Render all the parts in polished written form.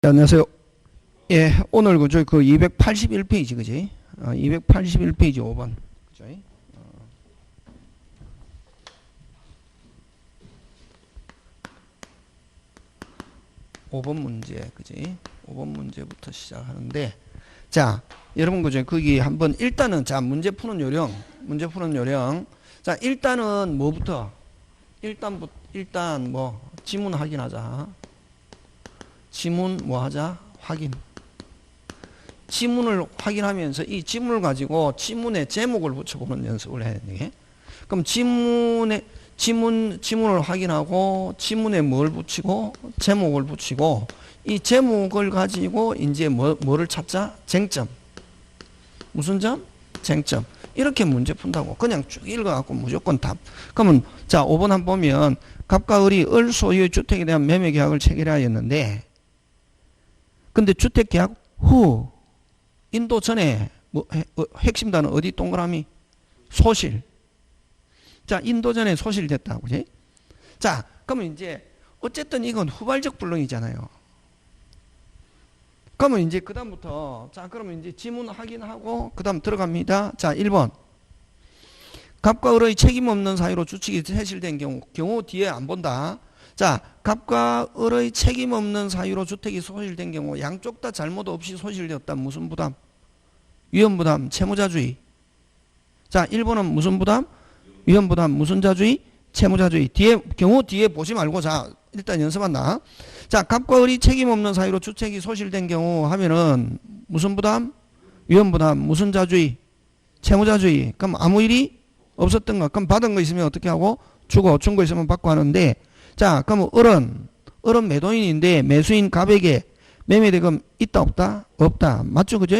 네, 안녕하세요. 예, 오늘 그저 그 281페이지 그지? 281페이지 5번. 그죠? 5번 문제, 그지? 5번 문제부터 시작하는데, 자, 여러분 그죠? 거기 한번 일단은 자 문제 푸는 요령. 자, 일단은 뭐부터? 일단 뭐 지문 확인하자. 지문 뭐 하자? 확인. 지문을 확인하면서 이 지문을 가지고 지문에 제목을 붙여보는 연습을 해야 돼. 그럼 지문을 확인하고 지문에 뭘 붙이고 제목을 붙이고 이 제목을 가지고 이제 뭐를 찾자? 쟁점. 무슨 점? 쟁점. 이렇게 문제 푼다고. 그냥 쭉 읽어갖고 무조건 답. 그러면 자 5번 한번 보면 갑과 을이 을 소유의 주택에 대한 매매 계약을 체결하였는데 근데 주택 계약 후 인도 전에 뭐 핵심 단어 어디 동그라미? 소실. 자, 인도 전에 소실됐다고, 그지? 자, 그러면 이제 어쨌든 이건 후발적 불능이잖아요. 그러면 이제 그다음부터 자, 그러면 이제 지문 확인하고 그다음 들어갑니다. 자, 1번. 갑과 을의 책임 없는 사유로 주택이 소실된 경우 뒤에 안 본다. 자, 갑과 을의 책임 없는 사유로 주택이 소실된 경우 양쪽 다 잘못 없이 소실되었다. 무슨 부담? 위험부담, 채무자주의. 자, 1번은 무슨 부담? 위험부담, 무슨 자주의? 채무자주의. 경우 뒤에 보지 말고 자, 일단 연습한다. 자, 갑과 을이 책임 없는 사유로 주택이 소실된 경우 하면은 무슨 부담? 위험부담, 무슨 자주의? 채무자주의. 그럼 아무 일이 없었던 거. 그럼 받은 거 있으면 어떻게 하고? 주고, 준 거 있으면 받고 하는데 자, 그러면 을은 매도인인데 매수인 갑에게 매매대금 있다 없다? 없다. 맞죠? 그죠?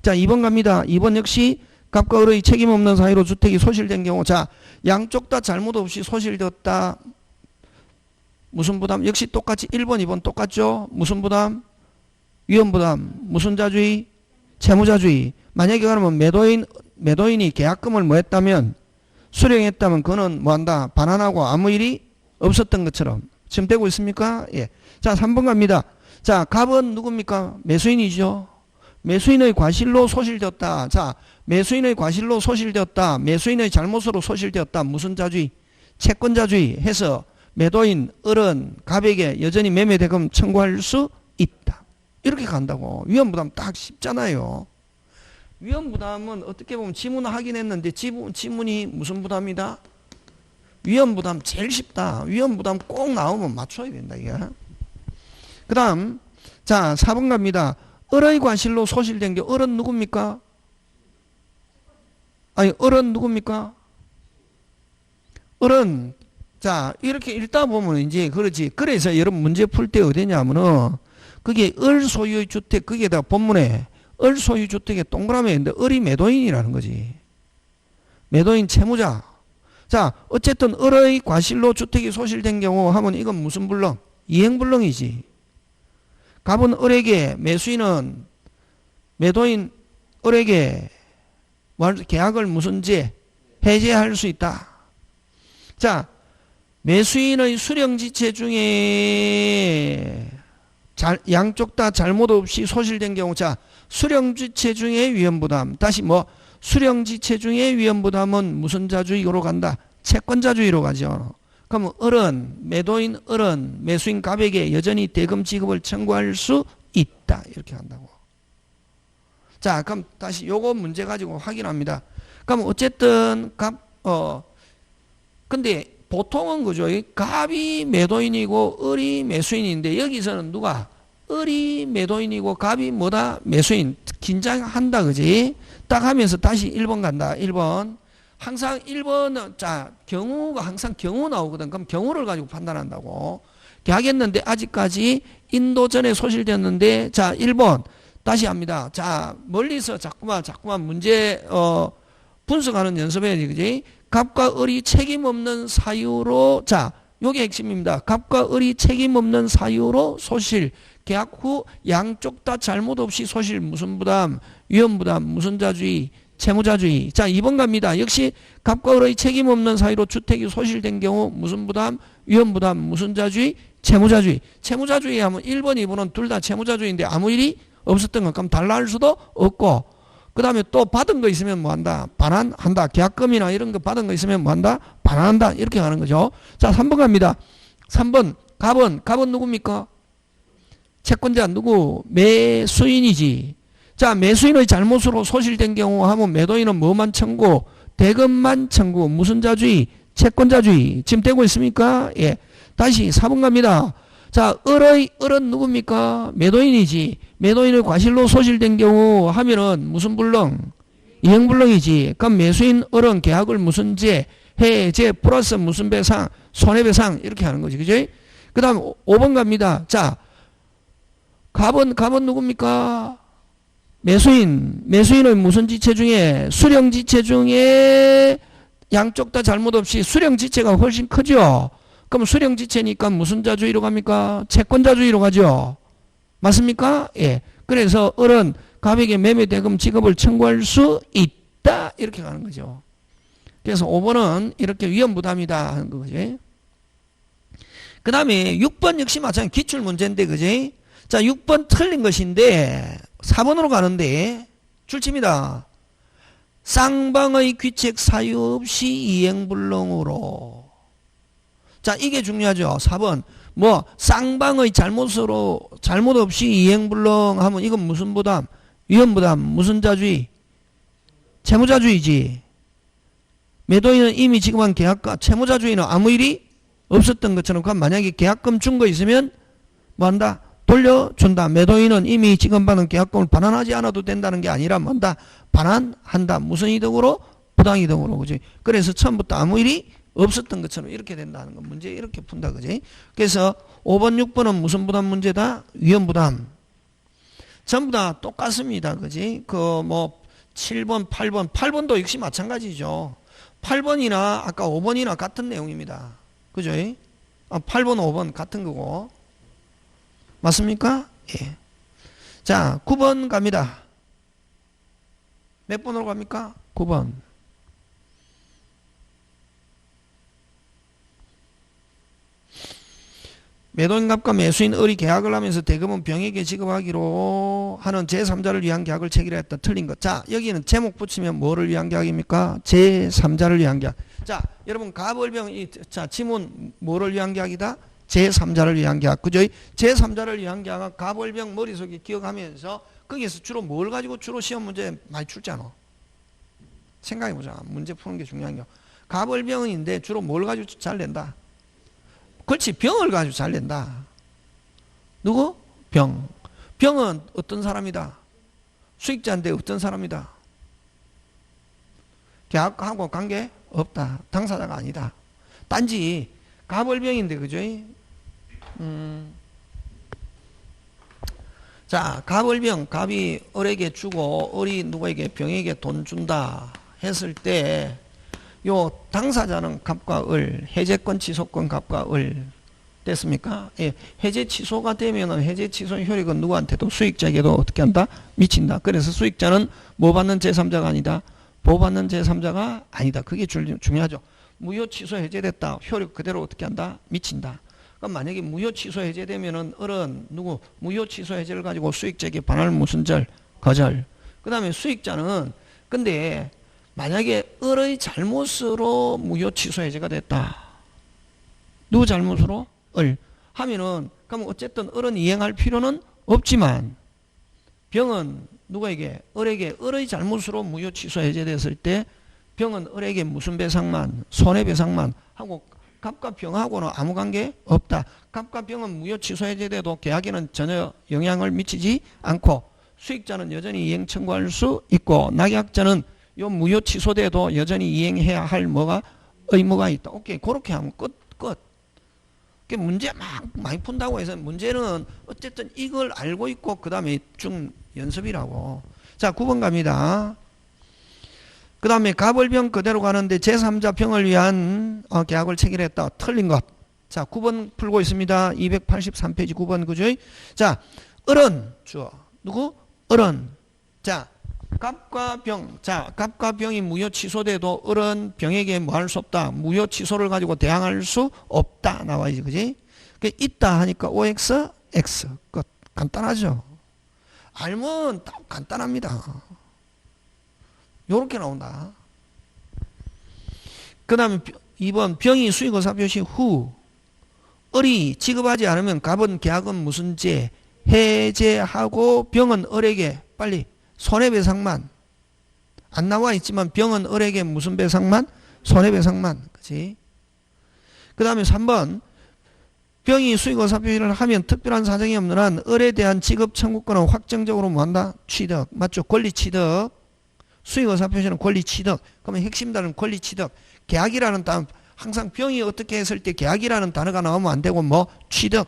자, 2번 갑니다. 2번 역시 갑과 을의 책임 없는 사유로 주택이 소실된 경우 자, 양쪽 다 잘못 없이 소실되었다. 무슨 부담? 역시 똑같이 1번, 2번 똑같죠? 무슨 부담? 위험부담. 무슨 자주의? 채무자주의. 만약에 그러면 매도인이 계약금을 뭐 했다면 수령했다면 그는 뭐 한다? 반환하고 아무 일이 없었던 것처럼. 지금 되고 있습니까? 예. 자, 3번 갑니다. 자, 갑은 누굽니까? 매수인이죠. 매수인의 과실로 소실되었다. 자, 매수인의 과실로 소실되었다. 매수인의 잘못으로 소실되었다. 무슨 자주의? 채권자주의 해서 매도인 을은 갑에게 여전히 매매대금 청구할 수 있다. 이렇게 간다고. 위험부담 딱 쉽잖아요. 위험부담은 어떻게 보면 지문 확인했는데 지문이 무슨 부담이다? 위험부담 제일 쉽다. 위험부담 꼭 나오면 맞춰야 된다. 이게. 그 다음 자 4번 갑니다. 을의 과실로 소실된 게 을은 누굽니까? 아니 을은 누굽니까? 을은 자 이렇게 읽다 보면 이제 그렇지. 그래서 여러분 문제 풀 때 어디냐면은 그게 을 소유의 주택 거기에다 본문에 을 소유 주택에 동그라미에 있는데 을이 매도인이라는 거지. 매도인 채무자. 자 어쨌든 을의 과실로 주택이 소실된 경우 하면 이건 무슨 불능? 이행불능이지. 갑은 을에게 매수인은 매도인 을에게 계약을 무슨 제 해제할 수 있다. 자 매수인의 수령지체 중에 양쪽 다 잘못 없이 소실된 경우 자 수령지체 중에 위험부담 다시 뭐 수령지체 중에 위험부담은 무슨 자주의로 간다? 채권자주의로 가죠. 그럼 을은 매도인 을은 매수인 갑에게 여전히 대금 지급을 청구할 수 있다. 이렇게 한다고. 자 그럼 다시 요거 문제 가지고 확인합니다. 그럼 어쨌든 근데 보통은 그죠. 갑이 매도인이고 을이 매수인인데 여기서는 누가? 을이 매도인이고 갑이 뭐다? 매수인. 긴장한다 그지? 딱 하면서 다시 1번 간다. 1번. 항상 1번은 자 경우가 항상 경우 나오거든. 그럼 경우를 가지고 판단한다고. 계약했는데 아직까지 인도 전에 소실되었는데 자 1번 다시 합니다. 자 멀리서 자꾸만 문제 분석하는 연습해야지 그지? 갑과 을이 책임 없는 사유로 자 요게 핵심입니다. 갑과 을이 책임 없는 사유로 소실 계약 후 양쪽 다 잘못 없이 소실 무슨 부담? 위험부담 무슨 자주의? 채무자주의. 자, 2번 갑니다. 역시 갑과 을의 책임 없는 사이로 주택이 소실된 경우 무슨 부담? 위험부담. 무슨 자주의? 채무자주의. 채무자주의 하면 1번, 2번은 둘 다 채무자주의인데 아무 일이 없었던 것. 그럼 달라 할 수도 없고, 그 다음에 또 받은 거 있으면 뭐 한다? 반환한다. 계약금이나 이런 거 받은 거 있으면 뭐 한다? 반환한다. 이렇게 가는 거죠. 자, 3번 갑니다. 3번. 갑은 누굽니까? 채권자 누구? 매수인이지. 자, 매수인의 잘못으로 소실된 경우 하면 매도인은 뭐만 청구? 대금만 청구. 무슨 자주의? 채권자주의. 지금 되고 있습니까? 예. 다시 4번 갑니다. 자, 을은 누굽니까? 매도인이지. 매도인의 과실로 소실된 경우 하면은 무슨 불능? 이행불능이지. 그럼 매수인 을은 계약을 무슨 제? 해제 플러스 무슨 배상? 손해배상. 이렇게 하는 거지. 그죠? 그 다음 5번 갑니다. 자, 갑은 누굽니까? 매수인의 무슨 지체 중에? 수령지체 중에 양쪽 다 잘못 없이 수령지체가 훨씬 크죠? 그럼 수령지체니까 무슨 자주의로 갑니까? 채권자주의로 가죠. 맞습니까? 예. 그래서 을은 갑에게 매매대금 지급을 청구할 수 있다. 이렇게 가는 거죠. 그래서 5번은 이렇게 위험부담이다 하는 거지. 그 다음에 6번 역시 마찬가지 기출문제인데, 그지? 자, 6번 틀린 것인데 4번으로 가는데 출제입니다. 쌍방의 귀책 사유 없이 이행불능으로. 자, 이게 중요하죠. 4번. 뭐 쌍방의 잘못 없이 이행불능 하면 이건 무슨 부담? 위험부담. 무슨 자주의? 채무자주의지. 매도인은 이미 지급한 계약과 채무자주의는 아무 일이 없었던 것처럼, 그럼 만약에 계약금 준 거 있으면 뭐 한다? 돌려준다. 매도인은 이미 지급받은 계약금을 반환하지 않아도 된다는 게 아니라 뭐 한다? 반환한다. 무슨 이득으로? 부당이득으로. 그지? 그래서 처음부터 아무 일이 없었던 것처럼 이렇게 된다는 거. 문제 이렇게 푼다. 그지? 그래서 5번, 6번은 무슨 부담 문제다? 위험부담. 전부 다 똑같습니다. 그지? 그 뭐 7번, 8번도 역시 마찬가지죠. 8번이나 아까 5번이나 같은 내용입니다. 그죠? 8번, 5번 같은 거고. 맞습니까? 예. 자, 9번 갑니다. 몇 번으로 갑니까? 9번. 매도인갑과 매수인 을이 계약을 하면서 대금은 병에게 지급하기로 하는 제3자를 위한 계약을 체결했다. 틀린 것. 자, 여기는 제목 붙이면 뭐를 위한 계약입니까? 제3자를 위한 계약. 자, 여러분 갑을병 자, 지문 뭐를 위한 계약이다? 제3자를 위한 계약. 그죠? 제3자를 위한 계약은 갑을병 머릿속에 기억하면서 거기에서 주로 뭘 가지고 주로 시험 문제 많이 출잖아. 생각해보자. 문제 푸는 게 중요한 게. 갑을병인데 주로 뭘 가지고 잘 낸다? 그렇지. 병을 가지고 잘 낸다. 누구? 병. 병은 어떤 사람이다? 수익자인데 어떤 사람이다? 계약하고 관계 없다. 당사자가 아니다. 단지 갑을병인데, 그죠? 자, 갑을병, 갑이 을에게 주고 을이 누구에게 병에게 돈 준다 했을 때 요 당사자는 갑과 을, 해제권 취소권 갑과 을 됐습니까? 예, 해제 취소가 되면은 해제 취소 효력은 누구한테도 수익자에게도 어떻게 한다? 미친다. 그래서 수익자는 뭐 받는 제3자가 아니다. 보호받는 제3자가 아니다. 그게 중요하죠. 무효 취소 해제됐다. 효력 그대로 어떻게 한다? 미친다. 그럼 만약에 무효 취소 해제되면은 을은 누구? 무효 취소 해제를 가지고 수익자에게 반할 무슨 절? 거절. 그 다음에 수익자는 근데 만약에 을의 잘못으로 무효 취소 해제가 됐다. 누구 잘못으로? 을. 하면은 그럼 어쨌든 을은 이행할 필요는 없지만 병은 누구에게? 을에게 을의 잘못으로 무효 취소 해제됐을 때 병은 을에게 무슨 배상만? 손해배상만 하고 갑과 병하고는 아무 관계 없다. 갑과 병은 무효 취소 해제돼도 계약에는 전혀 영향을 미치지 않고 수익자는 여전히 이행 청구할 수 있고 낙약자는 요 무효 취소돼도 여전히 이행해야 할 뭐가 의무가 있다. 오케이. 그렇게 하면 끝. 문제 막 많이 푼다고 해서 문제는 어쨌든 이걸 알고 있고 그 다음에 좀 연습이라고. 자, 9번 갑니다. 그 다음에 갑을병 그대로 가는데 제3자 병을 위한 계약을 체결했다. 틀린 것. 자, 9번 풀고 있습니다. 283페이지 9번 그죠? 자, 을은 주어. 누구? 을은. 자, 갑과 병. 자, 갑과 병이 무효 취소돼도 어른 병에게 뭐 할 수 없다. 무효 취소를 가지고 대항할 수 없다. 나와야지, 그지? 있다 하니까 OX, X. 끝. 간단하죠? 알면 딱 간단합니다. 요렇게 나온다. 그 다음에 2번 병이 수의거사 표시 후 을이 지급하지 않으면 갑은 계약은 무슨 죄 해제하고 병은 을에게 빨리 손해배상만 안 나와 있지만 병은 을에게 무슨 배상만? 손해배상만. 그치? 그 다음에 3번 병이 수의거사 표시를 하면 특별한 사정이 없는 한 을에 대한 지급 청구권은 확정적으로 뭐한다? 취득. 맞죠? 권리 취득. 수의거사 표시는 권리 취득. 그러면 핵심 단어는 권리 취득. 계약이라는 단어 항상 병이 어떻게 했을 때 계약이라는 단어가 나오면 안 되고 뭐 취득.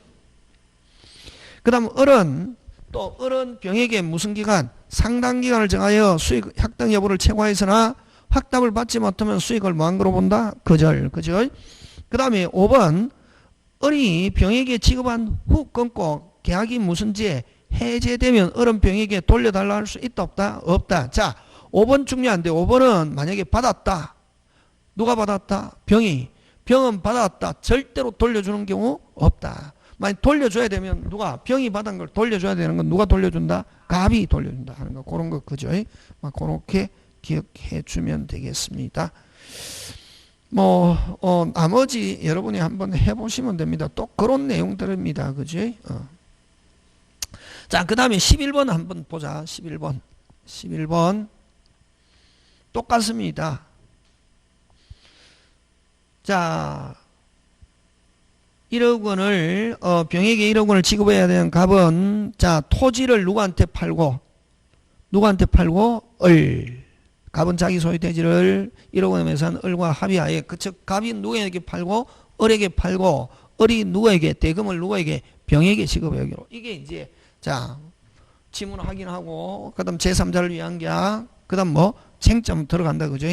그 다음 을은 또 을은 병에게 무슨 기간? 상당 기간을 정하여 수익 확정 여부를 최고하였으나 확답을 받지 못하면 수익을 뭐한 거로 본다? 거절. 그죠? 그 다음에 5번 을이 병에게 지급한 후 끊고 계약이 무슨 죄 해제되면 을은 병에게 돌려달라 할 수 있다 없다? 없다. 자 5번 중요한데 5번은 만약에 받았다. 누가 받았다? 병이. 병은 받았다. 절대로 돌려주는 경우 없다. 만약 돌려줘야 되면 누가 병이 받은 걸 돌려줘야 되는 건 누가 돌려준다? 갑이 돌려준다 하는 거. 그런 거 그죠? 그렇게 기억해 주면 되겠습니다. 나머지 여러분이 한번 해보시면 됩니다. 또 그런 내용들입니다. 그지? 자, 그 다음에 11번 한번 보자. 11번. 똑같습니다. 자, 1억 원을, 병에게 1억 원을 지급해야 되는 갑은, 자, 토지를 누구한테 팔고, 갑은 자기 소유 대지를 1억 원에 매수한 을과 합의하에 그즉 갑이 누구에게 팔고 을에게 팔고 을이 누구에게 대금을 누구에게 병에게 지급하기로 이게 이제 자 지문 확인하고 그다음 제3자를 위한 계약 그다음 뭐 쟁점 들어간다 그죠?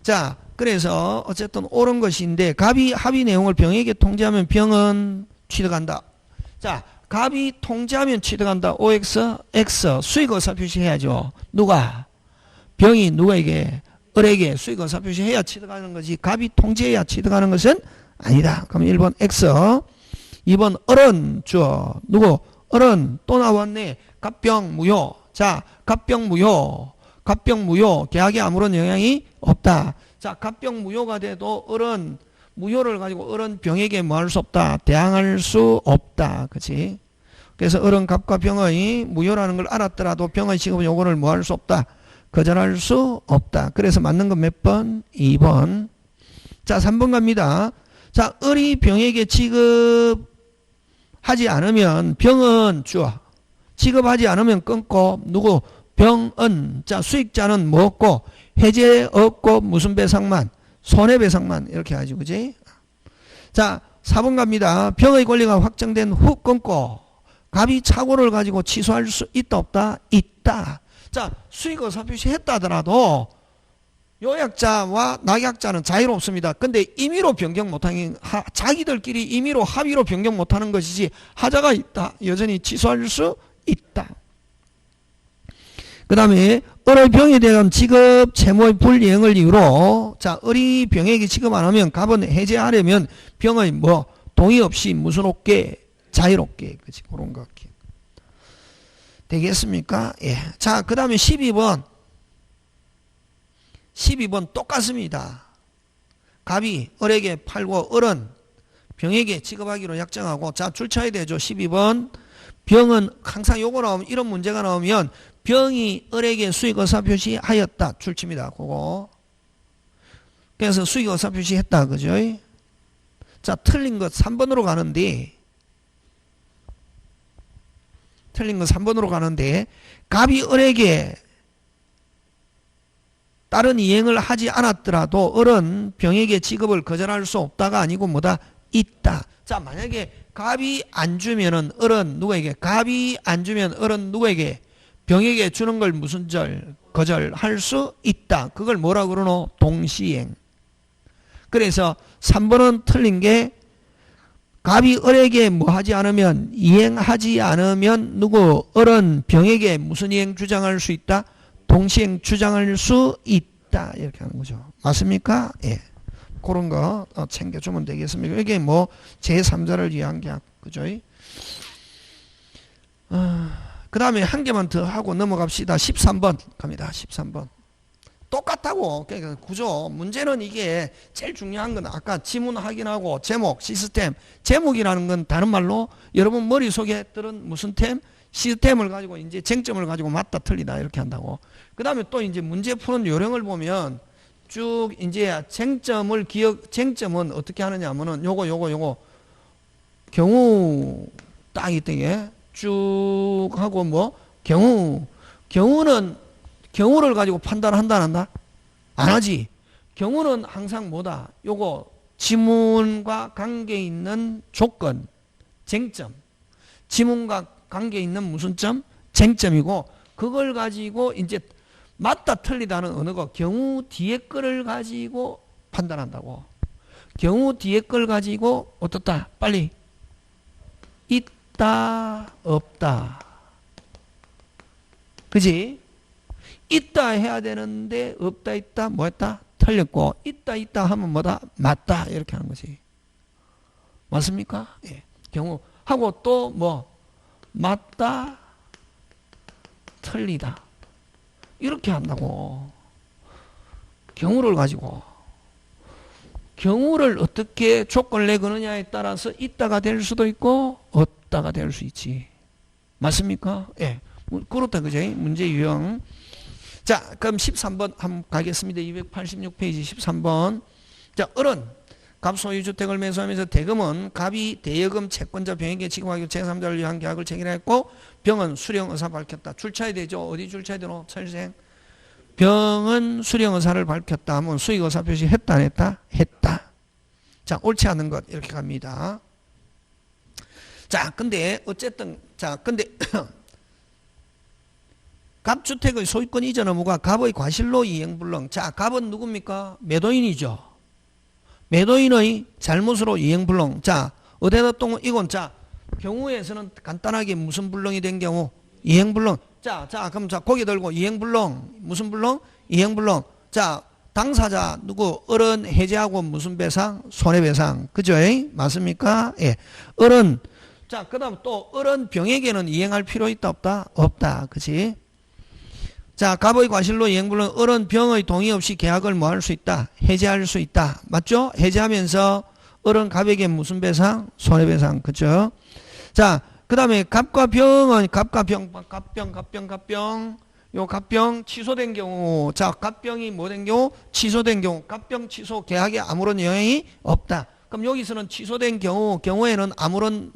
자 그래서 어쨌든 옳은 것인데 갑이 합의 내용을 병에게 통지하면 병은 취득한다. 자 갑이 통지하면 취득한다. OX X 수익의사 표시해야죠. 누가? 병이 누구에게? 을에게 수익의사 표시해야 취득하는 거지. 갑이 통지해야 취득하는 것은 아니다. 그럼 1번 X 2번 을은 주어 누구? 을은 또 나왔네. 갑병 무효. 자 갑병 무효. 계약에 아무런 영향이 없다. 자 갑병 무효가 돼도 을은 무효를 가지고 을은 병에게 뭐 할 수 없다. 대항할 수 없다. 그치? 그래서 을은 갑과 병의 무효라는 걸 알았더라도 병의 지급 요구를 뭐 할 수 없다. 거절할 수 없다. 그래서 맞는 건 몇 번? 2번. 자 3번 갑니다. 자 을이 병에게 지급하지 않으면 병은 주어 지급하지 않으면 끊고 누구? 병은 자 수익자는 뭐 없고 해제 없고 무슨 배상만? 손해배상만 이렇게 하지 그지? 자 4번 갑니다. 병의 권리가 확정된 후 끊고 갑이 착오를 가지고 취소할 수 있다 없다? 있다. 자 수익의사 표시했다 하더라도 요약자와 낙약자는 자유롭습니다. 근데 임의로 변경 못하는 자기들끼리 임의로 합의로 변경 못하는 것이지 하자가 있다. 여전히 취소할 수 있다. 그 다음에 을의 병에 대한 지급 채무의 불이행을 이유로 자 을이 병에게 지급 안 하면 갑은 해제하려면 병의 뭐 동의 없이 무슨 없게 자유롭게 그치 그런 거 되겠습니까? 예. 자, 그 다음에 12번 똑같습니다. 갑이 을에게 팔고 을은 병에게 지급하기로 약정하고 자, 줄쳐야 되죠. 12번 병은 항상 요거 나오면 이런 문제가 나오면 병이 을에게 수익의사 표시하였다. 줄칩니다. 그거. 그래서 수익의사 표시했다. 그죠? 자, 틀린 것 3번으로 가는데 틀린 건 3번으로 가는데 갑이 을에게 다른 이행을 하지 않았더라도 을은 병에게 지급을 거절할 수 없다가 아니고 뭐다? 있다. 자 만약에 갑이 안 주면은 을은 누구에게? 갑이 안 주면 을은 누구에게? 병에게 주는 걸 무슨 거절할 수 있다. 그걸 뭐라 그러노? 동시행. 그래서 3번은 틀린 게 갑이 을에게 뭐 하지 않으면 이행하지 않으면 누구? 을은 병에게 무슨 이행 주장할 수 있다? 동시행 주장할 수 있다. 이렇게 하는 거죠. 맞습니까? 예. 그런 거 챙겨주면 되겠습니다. 이게 뭐 제3자를 위한 계약. 그죠? 그 다음에 한 개만 더 하고 넘어갑시다. 13번 갑니다. 13번. 똑같다고. 그러니까 구조. 문제는 이게 제일 중요한 건 아까 지문 확인하고 제목, 시스템. 제목이라는 건 다른 말로 여러분 머릿속에 들은 무슨 템? 시스템을 가지고 이제 쟁점을 가지고 맞다 틀리다 이렇게 한다고. 그 다음에 또 이제 문제 푸는 요령을 보면 쭉 이제 쟁점은 어떻게 하느냐 하면은 요거 경우 딱 이때 쭉 하고 뭐 경우를 가지고 판단한다 안 한다? 안 하지. 경우는 항상 뭐다? 요거 지문과 관계 있는 조건, 쟁점. 지문과 관계 있는 무슨 점? 쟁점이고 그걸 가지고 이제 맞다 틀리다는 언어가 경우 뒤에 거를 가지고 판단한다고. 경우 뒤에 걸 가지고 어떻다? 빨리 있다 없다. 그지? 있다 해야 되는데 없다 있다 뭐 했다? 틀렸고 있다 하면 뭐다? 맞다 이렇게 하는 거지. 맞습니까? 예. 경우 하고 또 뭐 맞다 틀리다 이렇게 한다고. 경우를 가지고 경우를 어떻게 조건을 내거느냐에 따라서 있다가 될 수도 있고 없다가 될 수 있지. 맞습니까? 예. 그렇다 그죠? 문제 유형. 자, 그럼 13번 한번 가겠습니다. 286페이지 13번. 자, 어른. 갑 소유주택을 매수하면서 대금은 갑이 대여금 채권자 병에게 지급하기로 제3자를 위한 계약을 체결했고 병은 수령 의사 밝혔다. 줄차야 되죠. 어디 줄차야 되노? 철생. 병은 수령 의사를 밝혔다 하면 수익 의사 표시 했다 안 했다? 했다. 자, 옳지 않은 것 이렇게 갑니다. 자, 근데 어쨌든 근데 갑주택의 소유권 이전 의무가 갑의 과실로 이행불능. 자, 갑은 누굽니까? 매도인이죠. 매도인의 잘못으로 이행불능. 자, 어디다 또 이건 자 경우에서는 간단하게 무슨 불능이 된 경우? 이행불능. 자, 그럼 고개 들고 이행불능. 무슨 불능? 이행불능. 자, 당사자 누구? 어른 해제하고 무슨 배상? 손해배상. 그죠? 맞습니까? 예. 어른. 자, 그 다음 또 어른 병에게는 이행할 필요 있다 없다? 없다. 그치? 자, 갑의 과실로 이행불능. 어른 병의 동의 없이 계약을 뭐 할 수 있다? 해제할 수 있다. 맞죠? 해제하면서 어른 갑에게 무슨 배상? 손해배상. 그죠? 자, 그 다음에 갑과 병은 갑병 요 갑병 취소된 경우. 자, 갑병이 뭐 된 경우? 취소된 경우. 갑병 취소 계약에 아무런 영향이 없다. 그럼 여기서는 취소된 경우에는 아무런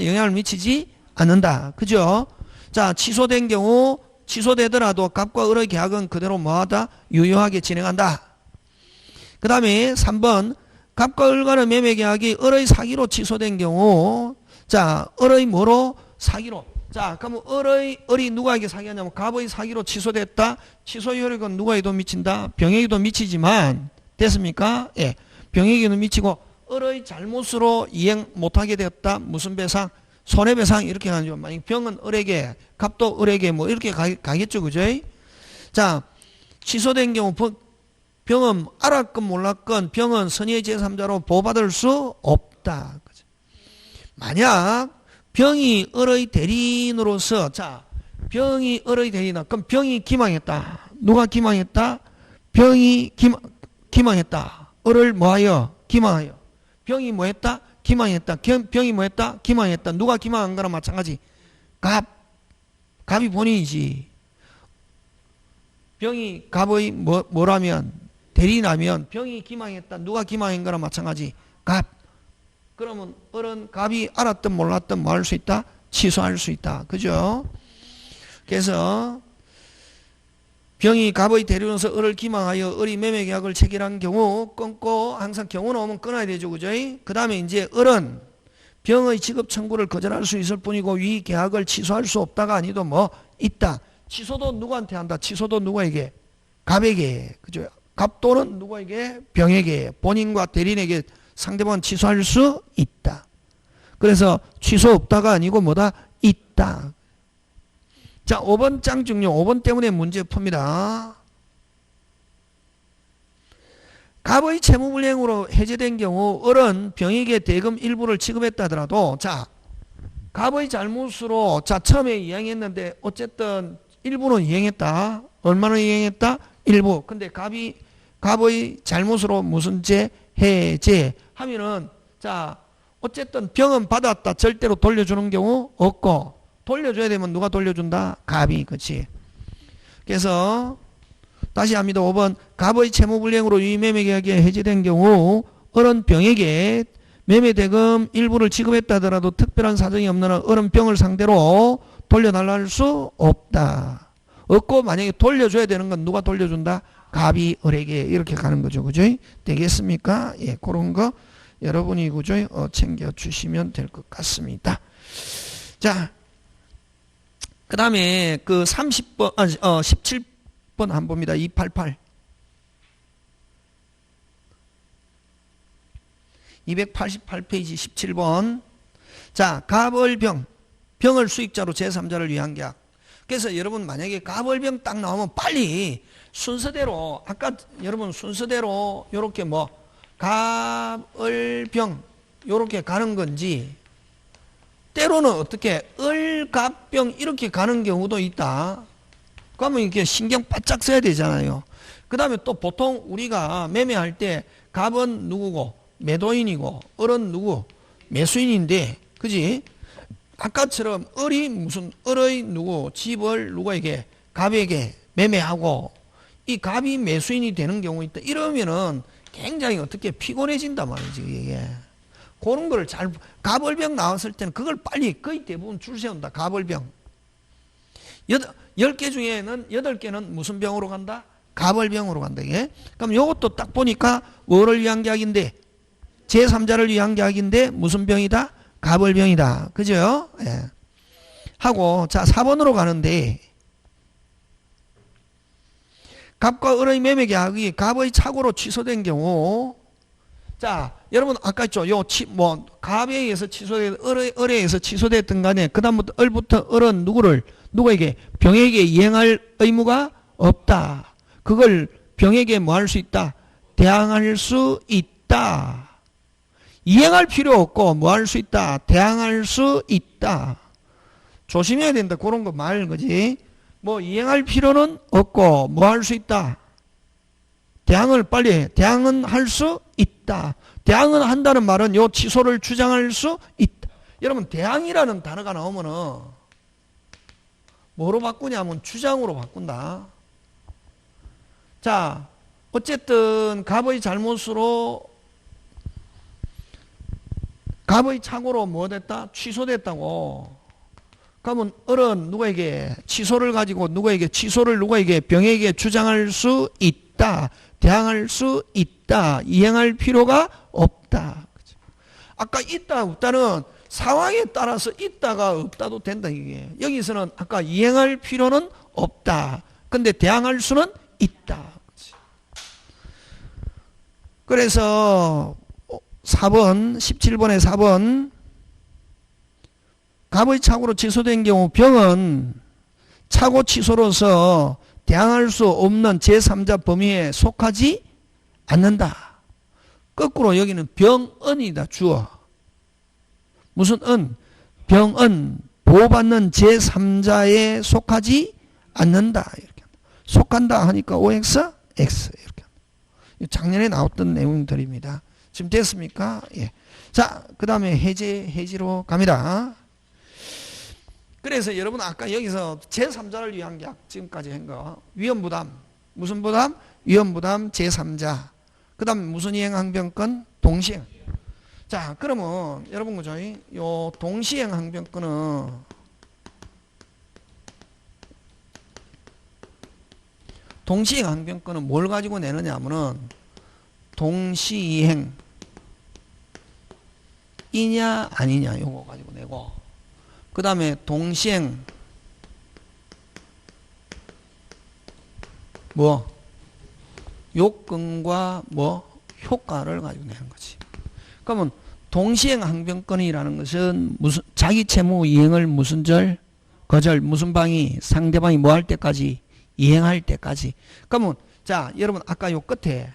영향을 미치지 않는다. 그죠? 자, 취소된 경우 취소되더라도 갑과 을의 계약은 그대로 뭐하다? 유효하게 진행한다. 그 다음에 3번 갑과 을 간의 매매 계약이 을의 사기로 취소된 경우. 자, 을의 뭐로? 사기로. 자, 그러면 을이 누구에게 사기하냐면 갑의 사기로 취소됐다. 취소 효력은 누구에게도 미친다? 병에게도 미치지만 됐습니까? 예. 병에게는 미치고 을의 잘못으로 이행 못하게 되었다. 무슨 배상? 손해배상 이렇게 하죠. 만약 병은 을에게, 갑도 을에게 뭐 이렇게 가겠죠. 그죠? 자, 취소된 경우 병은 알았건 몰랐건 병은 선의의 제3자로 보호받을 수 없다. 그죠? 만약 병이 을의 대리인으로서 병이 을의 대리인 그럼 병이 기망했다. 누가 기망했다? 병이 기망했다. 을을 뭐하여? 기망하여. 병이 뭐했다? 기망했다. 병이 뭐했다? 기망했다. 누가 기망한 거나 마찬가지. 갑이 본인이지. 병이 갑의 뭐라면 대리인하면 병이 기망했다. 누가 기망한 거나 마찬가지. 갑. 그러면 을은 갑이 알았든 몰랐든 뭐 할 수 있다? 취소할 수 있다. 그죠? 그래서 병이 갑의 대리로서 을을 기망하여 을이 매매계약을 체결한 경우 끊고 항상 경우 나오면 끊어야 되죠. 그죠? 그 다음에 이제 을은 병의 지급 청구를 거절할 수 있을 뿐이고 위 계약을 취소할 수 없다가 아니도 뭐 있다. 취소도 누구한테 한다? 취소도 누구에게? 갑에게. 그죠? 갑 또는 누구에게? 병에게. 본인과 대리인에게 상대방은 취소할 수 있다. 그래서 취소 없다가 아니고 뭐다? 있다. 자, 5번 장 중요. 5번 때문에 문제 풉니다. 갑의 채무불이행으로 해제된 경우 을은 병에게 대금 일부를 지급했다 하더라도, 자, 갑의 잘못으로, 자, 처음에 이행했는데 어쨌든 일부는 이행했다. 얼마나 이행했다? 일부. 근데 갑의 잘못으로 무슨 죄? 해제 하면은, 자, 어쨌든 병은 받았다. 절대로 돌려주는 경우 없고, 돌려줘야 되면 누가 돌려준다? 갑이. 그치? 그래서 다시 합니다. 5번 갑의 채무불이행으로 유의매매계약이 해제된 경우 을은 병에게 매매대금 일부를 지급했다 하더라도 특별한 사정이 없는 한 을은 병을 상대로 돌려달라 할 수 없다. 없고 만약에 돌려줘야 되는 건 누가 돌려준다? 갑이 을에게. 이렇게 가는 거죠. 그죠? 되겠습니까? 예, 그런 거 여러분이 그죠? 챙겨주시면 될 것 같습니다. 자, 그 다음에 그 30번, 17번 한 봅니다. 288. 288페이지 17번. 자, 갑을병. 병을 수익자로 제3자를 위한 계약. 그래서 여러분 만약에 갑을병 딱 나오면 빨리 순서대로, 아까 여러분 순서대로 요렇게 뭐, 갑을병, 요렇게 가는 건지, 때로는 어떻게 을갑병 이렇게 가는 경우도 있다. 그러면 이렇게 신경 바짝 써야 되잖아요. 그 다음에 또 보통 우리가 매매할 때 갑은 누구고 매도인이고 을은 누구 매수인인데, 그지? 아까처럼 을이 무슨 을의 누구 집을 누구에게 갑에게 매매하고 이 갑이 매수인이 되는 경우 있다. 이러면은 굉장히 어떻게 피곤해진단 말이지 이게. 그런 거를 잘, 갑을병 나왔을 때는 그걸 빨리 거의 대부분 줄 세운다. 갑을병. 10개 중에는 8개는 무슨 병으로 간다? 갑을병으로 간다. 이게. 그럼 이것도 딱 보니까 뭐를 위한 계약인데? 제3자를 위한 계약인데 무슨 병이다? 갑을병이다. 그죠? 예. 하고, 자, 4번으로 가는데, 갑과 을의 매매 계약이 갑의 착오로 취소된 경우, 자, 여러분 아까 있죠. 갑에 의해서 취소된, 을에 의해서 취소됐던 간에 그다음부터 을부터 을은 누구에게 병에게 이행할 의무가 없다. 그걸 병에게 뭐 할 수 있다? 대항할 수 있다. 이행할 필요 없고 뭐 할 수 있다? 대항할 수 있다. 조심해야 된다. 그런 거 말, 그지? 뭐 이행할 필요는 없고 뭐 할 수 있다? 대항은 할 수 있다. 대항은 한다는 말은 요 취소를 주장할 수 있다. 여러분, 대항이라는 단어가 나오면은 뭐로 바꾸냐면 주장으로 바꾼다. 자, 어쨌든 갑의 잘못으로 갑의 착오로 뭐 됐다? 취소됐다고. 그러면 을은 누구에게 취소를 가지고 취소를 누구에게 병에게 주장할 수 있다. 대항할 수 있다. 이행할 필요가 없다. 아까 있다 없다는 상황에 따라서 있다가 없다도 된다. 이게 여기서는 아까 이행할 필요는 없다. 근데 대항할 수는 있다. 그래서 4번 17번에 4번 갑의 착오로 취소된 경우 병은 착오 취소로서 대항할 수 없는 제3자 범위에 속하지 않는다. 거꾸로 여기는 병은이다. 주어. 무슨 은? 병은 보호받는 제3자에 속하지 않는다. 이렇게 속한다 하니까 OX, X 이렇게. 작년에 나왔던 내용들입니다. 지금 됐습니까? 예. 자, 그 다음에 해지로 갑니다. 그래서 여러분 아까 여기서 제3자를 위한 계약 지금까지 한 거 위험부담 무슨 부담? 위험부담 제3자 그 다음 무슨 이행항변권? 동시행. 자, 그러면 여러분 그죠? 요 동시행항변권은 뭘 가지고 내느냐 하면은 동시이행 이냐 아니냐 요거 가지고 내고, 그 다음에 동시행 뭐 요건과 뭐 효과를 가지고 내는 거지. 그러면 동시행 항변권이라는 것은 무슨 자기 채무 이행을 무슨 절? 거절 무슨 방이 상대방이 뭐 할 때까지 이행할 때까지. 그러면 자 여러분 아까 요 끝에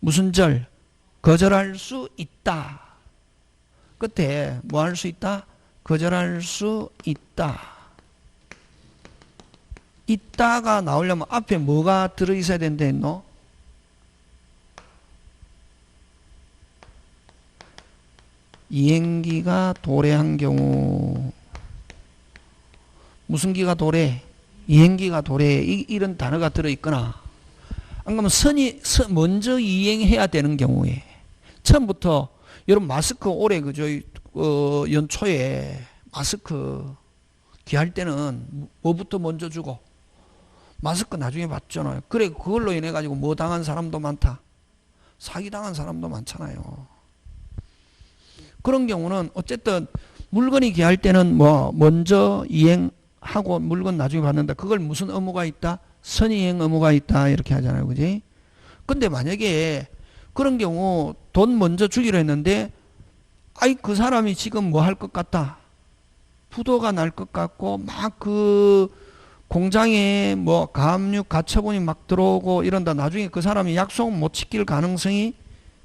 무슨 절 거절할 수 있다. 끝에 뭐 할 수 있다? 거절할 수 있다. 있다가 나오려면 앞에 뭐가 들어있어야 된다 했노? 이행기가 도래한 경우. 무슨 기가 도래? 이행기가 도래. 이런 단어가 들어있거나 안 그러면 먼저 이행해야 되는 경우에 처음부터 여러분 마스크 올해 그저 연초에 마스크 귀할 때는 뭐부터 먼저 주고 마스크 나중에 받잖아요. 그래 그걸로 인해 가지고 뭐 당한 사람도 많다. 사기 당한 사람도 많잖아요. 그런 경우는 어쨌든 물건이 귀할 때는 뭐 먼저 이행하고 물건 나중에 받는다. 그걸 무슨 의무가 있다? 선이행 의무가 있다. 이렇게 하잖아요. 그지? 근데 만약에 그런 경우 돈 먼저 주기로 했는데 아이 그 사람이 지금 뭐 할 것 같다. 부도가 날 것 같고 막 그 공장에 뭐 가압류 가처분이 막 들어오고 이런다. 나중에 그 사람이 약속 못 지킬 가능성이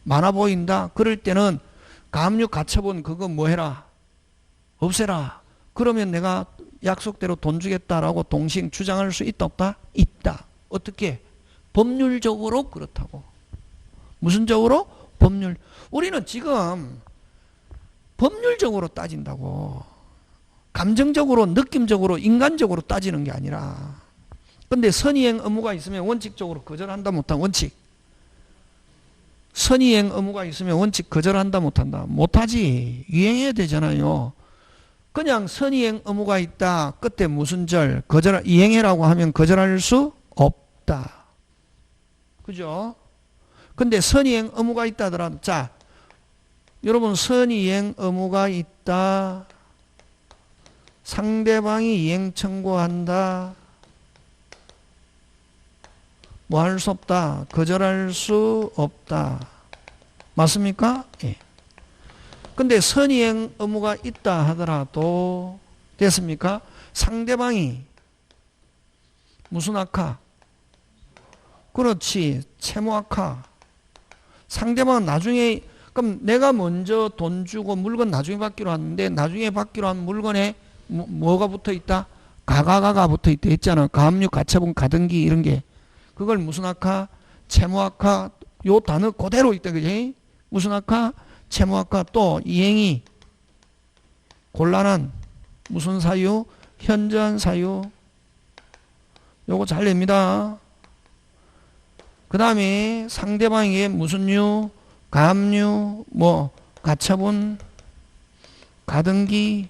많아 보인다. 그럴 때는 가압류 가처분 그거 뭐 해라. 없애라. 그러면 내가 약속대로 돈 주겠다라고 동시에 주장할 수 있다 없다? 있다. 어떻게? 법률적으로 그렇다고. 무슨 적으로? 법률. 우리는 지금 법률적으로 따진다고. 감정적으로 느낌적으로 인간적으로 따지는 게 아니라. 근데 선의행 의무가 있으면 원칙적으로 거절한다 못한다. 원칙. 선의행 의무가 있으면 원칙 거절한다 못한다. 못하지. 이행해야 되잖아요. 그냥 선의행 의무가 있다. 끝에 무슨 절 이행해라고 하면 거절할 수 없다. 그죠? 근데 선의행 의무가 있다 하더라도 자 여러분 선의행 의무가 있다. 상대방이 이행 청구한다. 뭐 할 수 없다. 거절할 수 없다. 맞습니까? 예. 근데 선의행 의무가 있다 하더라도 됐습니까? 상대방이 무슨 악화? 그렇지. 채무 악화. 상대방은 나중에 그럼 내가 먼저 돈 주고 물건 나중에 받기로 하는데 나중에 받기로 한 물건에 뭐가 붙어 있다? 가가가가 붙어 있다 했잖아. 가압류, 가처분, 가등기 이런 게. 그걸 무슨 악화? 채무 악화. 요 단어 그대로 있다. 그지? 무슨 악화? 채무 악화. 또 이행이 곤란한 무슨 사유? 현저한 사유. 요거 잘 냅니다. 그 다음에 상대방에게 무슨 유? 가압류, 뭐 가처분, 가등기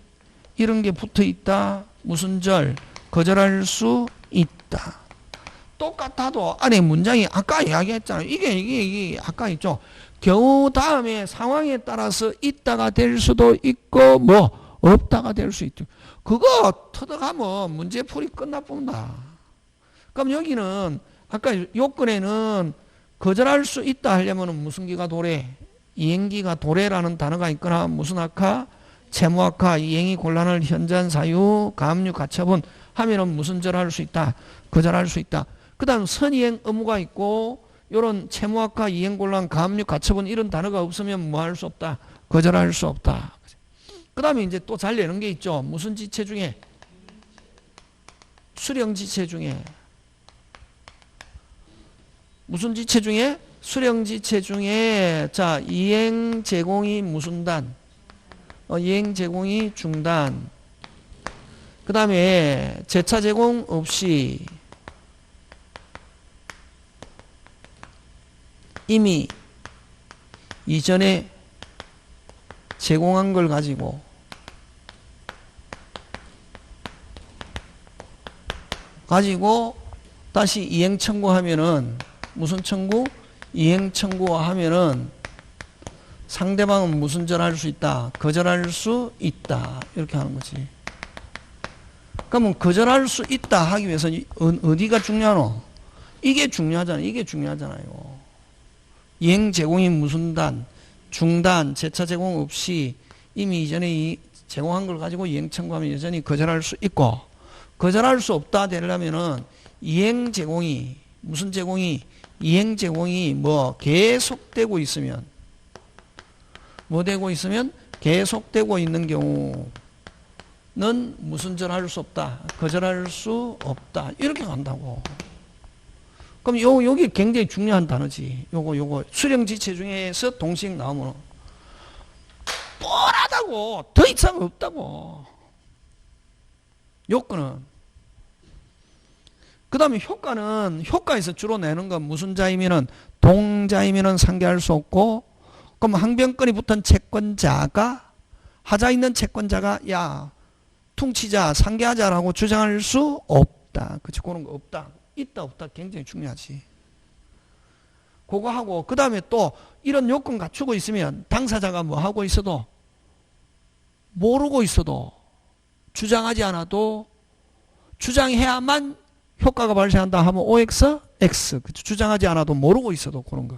이런 게 붙어 있다. 무슨 절? 거절할 수 있다. 똑같아도 안에 문장이 아까 이야기했잖아요. 이게 아까 있죠. 경우 다음에 상황에 따라서 있다가 될 수도 있고 뭐 없다가 될 수 있죠. 그거 터득하면 문제풀이 끝나본다. 그럼 여기는 아까 요건에는 거절할 수 있다 하려면 무슨 기가 도래? 이행기가 도래라는 단어가 있거나 무슨 악화? 채무 악화, 이행이 곤란할 현저한 사유, 가압류, 가처분 하면은 무슨 절 할 수 있다? 거절할 수 있다. 그 다음 선이행 의무가 있고 요런 채무 악화, 이행 곤란, 가압류, 가처분 이런 단어가 없으면 뭐 할 수 없다? 거절할 수 없다. 그 다음에 이제 또 잘 내는 게 있죠. 무슨 지체 중에? 수령 지체 중에. 무슨 지체 중에? 수령 지체 중에 자 이행 제공이 무슨 단? 이행 제공이 중단. 그 다음에 재차 제공 없이 이미 이전에 제공한 걸 가지고 다시 이행 청구하면은 무슨 청구? 이행 청구하면은 상대방은 무슨 절 할 수 있다? 거절할 수 있다. 이렇게 하는 거지. 그러면 거절할 수 있다 하기 위해서 어디가 중요하노? 이게 중요하잖아요. 이게 중요하잖아요. 이행 제공이 무슨 단? 중단, 재차 제공 없이 이미 이전에 제공한 걸 가지고 이행 청구하면 여전히 거절할 수 있고, 거절할 수 없다 되려면은 이행 제공이 무슨 제공이 이행 제공이 뭐 계속되고 있으면 뭐 되고 있으면 계속되고 있는 경우는 무슨 절할 수 없다 거절할 수 없다 이렇게 간다고. 그럼 여기 굉장히 중요한 단어지. 요거 수령지체 중에서 동시행 나오면 뻔하다고 더 이상 없다고 요건은. 그 다음에 효과에서 주로 내는 건 무슨 자이면은 동자이면은 상계할 수 없고, 그럼 항변권이 붙은 채권자가 하자 있는 채권자가 야 퉁치자 상계하자라고 주장할 수 없다. 그치? 그런 거 없다. 있다 없다 굉장히 중요하지. 그거 하고 그 다음에 또 이런 요건 갖추고 있으면 당사자가 뭐 하고 있어도 모르고 있어도 주장하지 않아도 주장해야만 효과가 발생한다 하면 OX, X. 주장하지 않아도 모르고 있어도 그런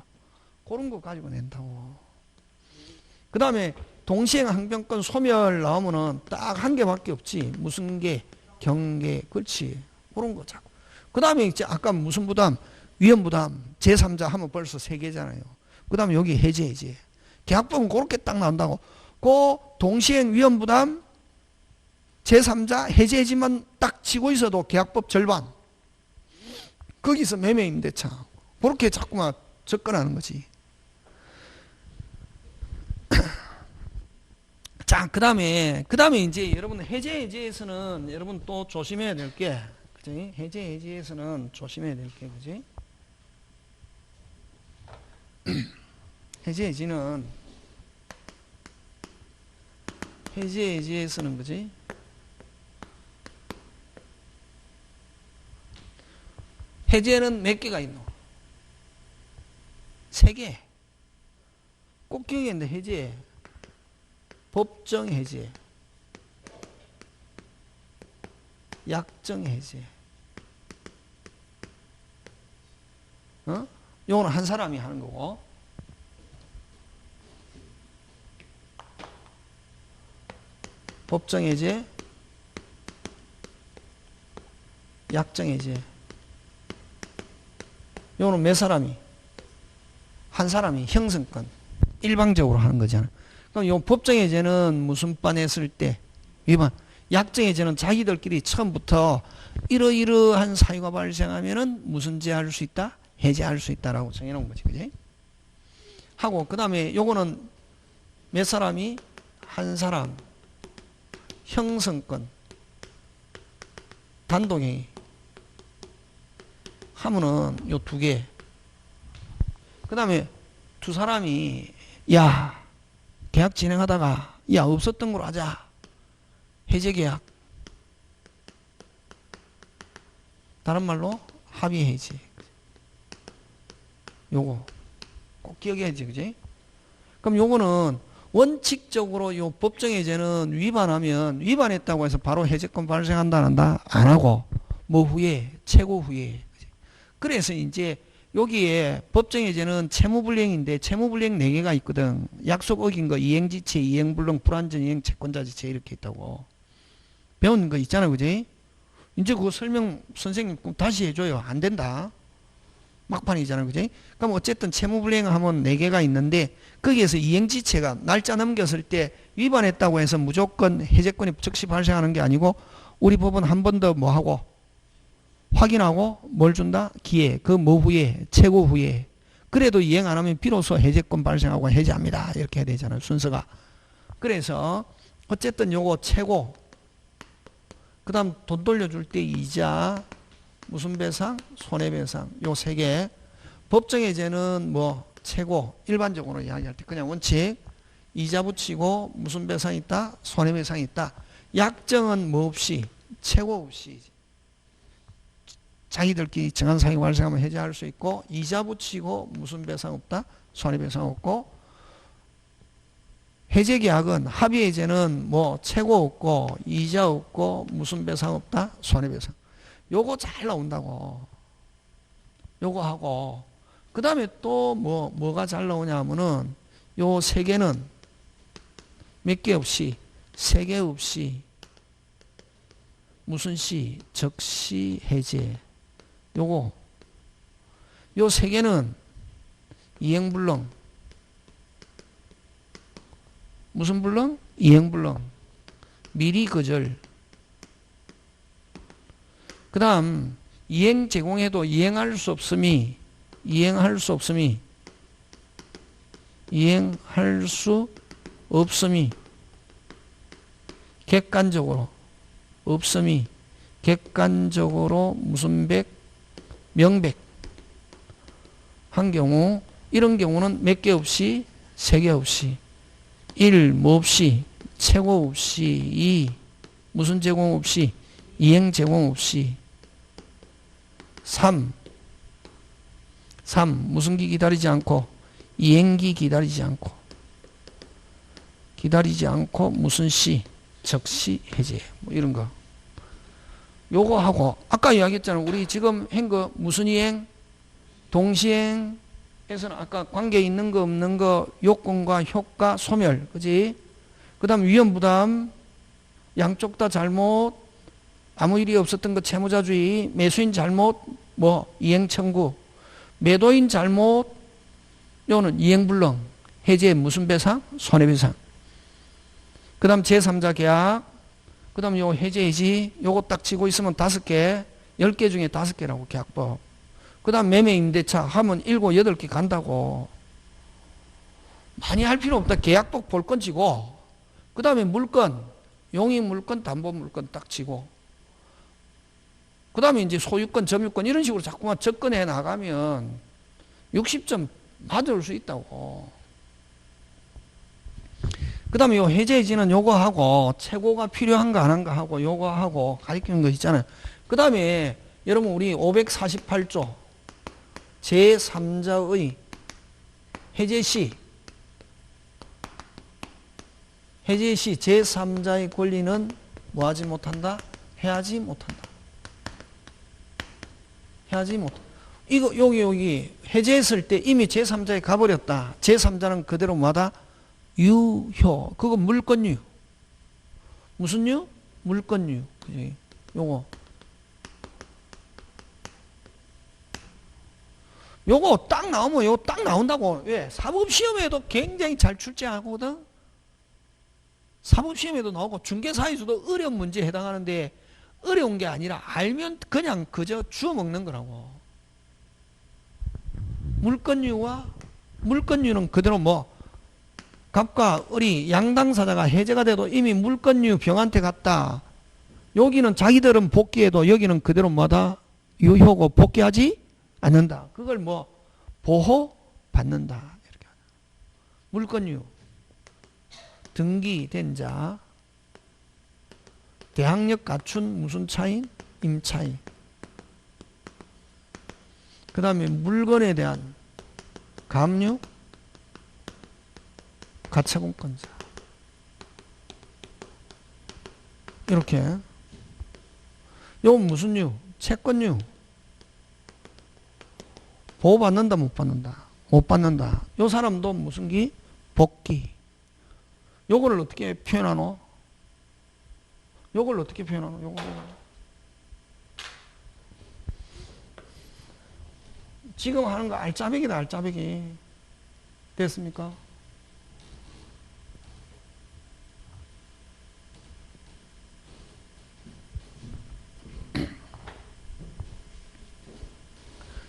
거 가지고 낸다고. 그 다음에 동시행 항변권 소멸 나오면은 딱 한 개밖에 없지. 무슨 개, 경계, 그렇지. 그런 거 자꾸. 그 다음에 이제 아까 무슨 부담, 위험 부담, 제3자 하면 벌써 3개잖아요. 그 다음에 여기 해제. 계약법은 그렇게 딱 나온다고. 그 동시행 위험 부담, 제3자 해제지만 딱 치고 있어도 계약법 절반. 거기서 매매임대차. 그렇게 자꾸만 접근하는 거지. 자, 그 다음에 이제 여러분 해제에서는 여러분 또 조심해야 될 게, 그지? 해제에서는 조심해야 될 게, 그지? 해제에서는 그지? 해제는 몇 개가 있노? 3개. 꼭 기억해야 돼. 해제. 법정 해제. 약정 해제. 요거는 한 사람이 하는 거고. 법정 해제. 약정 해제. 요거는 몇 사람이? 한 사람이 형성권. 일방적으로 하는 거잖아. 그럼 요 법정해제는 무슨 반 했을 때? 위반. 약정해제는 자기들끼리 처음부터 이러이러한 사유가 발생하면은 무슨 제할 수 있다? 해제할 수 있다라고 정해놓은 거지. 그지? 하고, 그 다음에 요거는 몇 사람이? 한 사람. 형성권. 단독행위. 하면은 요 2개. 그 다음에 2사람이 야 계약 진행하다가 야 없었던 걸로 하자. 해제계약. 다른 말로 합의해지. 요거 꼭 기억해야지. 그지? 그럼 요거는 원칙적으로 요 법정해제는 위반했다고 해서 바로 해제권 발생한다 안 한다? 안 하고 뭐 후에 최고 후에. 그래서 이제 여기에 법정해제는 채무불이행인데 채무불이행 4개가 있거든. 약속 어긴 거 이행지체, 이행불능, 불완전 이행, 채권자지체 이렇게 있다고. 배운 거 있잖아. 그지? 이제 그거 설명 선생님 다시 해줘요. 안 된다. 막판이잖아. 그지? 그럼 어쨌든 채무불이행 하면 4개가 있는데 거기에서 이행지체가 날짜 넘겼을 때 위반했다고 해서 무조건 해제권이 즉시 발생하는 게 아니고 우리 법은 한 번 더 뭐 하고 확인하고 뭘 준다? 기회. 그 뭐 후에 최고 후에. 그래도 이행 안 하면 비로소 해제권 발생하고 해제합니다. 이렇게 해야 되잖아요. 순서가. 그래서 어쨌든 요거 최고. 그 다음 돈 돌려줄 때 이자, 무슨 배상? 손해배상. 요 3개. 법정해제는 뭐 최고. 일반적으로 이야기할 때 그냥 원칙. 이자 붙이고 무슨 배상이 있다? 손해배상이 있다. 약정은 뭐 없이? 최고 없이. 자기들끼리 정한 사유 발생하면 해제할 수 있고, 이자 붙이고 무슨 배상 없다? 손해배상 없고, 해제계약은 합의해제는 뭐 최고 없고 이자 없고 무슨 배상 없다? 손해배상. 요거 잘 나온다고. 요거 하고 그 다음에 또 뭐가 잘 나오냐 하면은 요 3개는 몇 개 없이 세계 없이 무슨 시? 적시 해제. 요거 요 세 개는 이행불능. 무슨 불능? 이행불능. 미리 거절. 그 다음 이행 제공해도 이행할 수 없음이 이행할 수 없음이 객관적으로 없음이 객관적으로 무슨 백? 명백 한 경우 이런 경우는 몇 개 없이 세 개 없이 1. 뭐 없이 최고 없이 2. 무슨 제공 없이 이행 제공 없이 3. 무슨 기 기다리지 않고 이행기 기다리지 않고 무슨 시 적시 해제 뭐 이런 거 요거 하고 아까 이야기했잖아. 우리 지금 한 거 무슨 이행? 동시행에서는 아까 관계 있는 거 없는 거 요건과 효과 소멸 그지? 그 다음 위험부담 양쪽 다 잘못 아무 일이 없었던 거 채무자주의 매수인 잘못 뭐 이행청구 매도인 잘못 요는 이행불능 해제 무슨 배상? 손해배상. 그 다음 제3자 계약 그 다음 요 해제이지 요거 딱 치고 있으면 5개 10개 중에 5개라고 계약법. 그 다음 매매임대차 하면 7, 8개 간다고. 많이 할 필요 없다. 계약법 볼 건 치고 그 다음에 물건 용익물건 담보물건 딱 치고 그 다음에 이제 소유권 점유권 이런 식으로 자꾸만 접근해 나가면 60점 받을 수 있다고. 그 다음에 요 해제해지는 요거 하고 최고가 필요한가 안 한가 하고 요거 하고 가리키는 거 있잖아요. 그 다음에 여러분 우리 548조 제3자의 해제시 제3자의 권리는 뭐하지 못한다? 해하지 못한다. 이거 여기 해제했을 때 이미 제3자에 가버렸다. 제3자는 그대로 뭐다? 유효. 그거 물권유. 무슨 유? 물권유. 그지? 요거 딱 나오면 요거 딱 나온다고. 왜? 사법시험에도 굉장히 잘 출제하거든. 사법시험에도 나오고 중개사에서도 어려운 문제에 해당하는데 어려운 게 아니라 알면 그냥 그저 주워 먹는 거라고. 물권유는 그대로 뭐 갑과 을이 양당사자가 해제가 돼도 이미 물권유 병한테 갔다. 여기는 자기들은 복귀해도 여기는 그대로 뭐다? 유효고 복귀하지 않는다. 그걸 뭐 보호받는다. 이렇게 물권유 등기된 자 대항력 갖춘 무슨 차인? 임차인. 그 다음에 물건에 대한 감유 가처분권자. 이렇게 요건 무슨 유? 채권유. 보호받는다 못 받는다? 못 받는다. 요 사람도 무슨 기? 복귀. 요거를 어떻게 표현하노? 요걸 지금 하는 거 알짜배기다. 알짜배기. 됐습니까?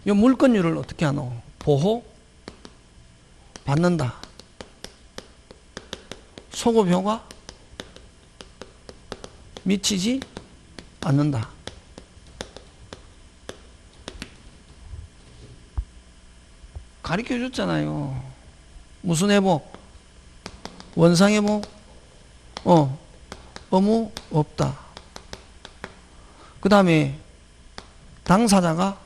이 물권유를 어떻게 하노? 보호 받는다. 소급 효과 미치지 않는다. 가르쳐 줬잖아요. 무슨 회복? 원상 회복? 의무 없다. 그 다음에 당사자가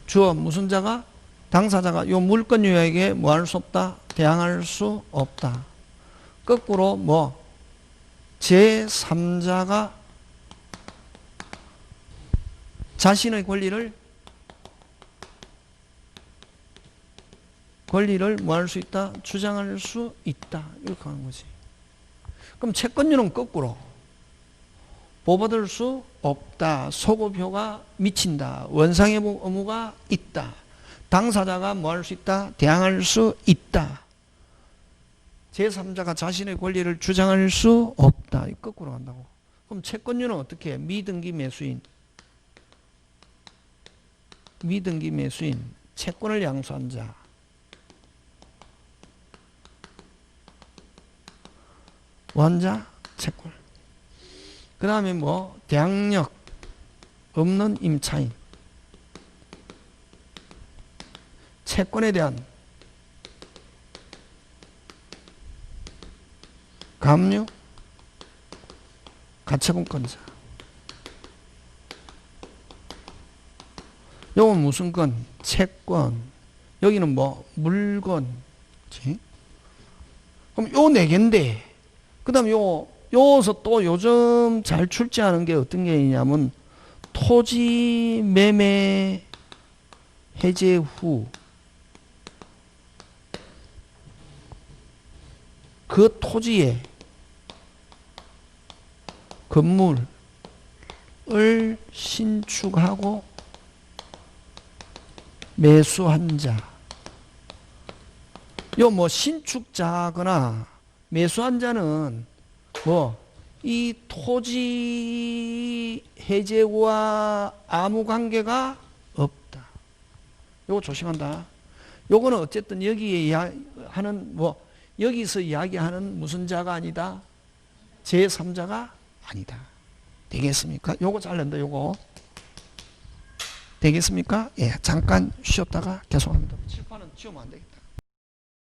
주어 무슨 자가? 당사자가 요 물권유에게 뭐 할 수 없다? 대항할 수 없다. 거꾸로 뭐 제3자가 자신의 권리를 권리를 뭐 할 수 있다? 주장할 수 있다. 이렇게 하는 거지. 그럼 채권료는 거꾸로 보호받을 수 없다. 소급효가 미친다. 원상회복 의무가 있다. 당사자가 뭐 할 수 있다? 대항할 수 있다. 제3자가 자신의 권리를 주장할 수 없다. 이 거꾸로 간다고. 그럼 채권료는 어떻게 해? 미등기 매수인. 미등기 매수인. 채권을 양수한 자. 원자 채권. 그 다음에 뭐 대항력 없는 임차인. 채권에 대한 감유 가채권권자. 요건 무슨 건? 채권. 여기는 뭐 물건. 그치? 그럼 요 네 개인데 그 다음 요서 또 요즘 잘 출제하는 게 어떤 게 있냐면 토지 매매 해제 후 그 토지에 건물을 신축하고 매수한 자. 요 뭐 신축자거나 매수한 자는 뭐 이 토지 해제와 아무 관계가 없다. 요거 조심한다. 요거는 어쨌든 여기에 하는 뭐 여기서 이야기하는 무슨 자가 아니다. 제3자가 아니다. 되겠습니까? 요거 잘른다. 요거 되겠습니까? 예, 잠깐 쉬었다가 계속합니다. 칠판은 지우면 안 되겠다.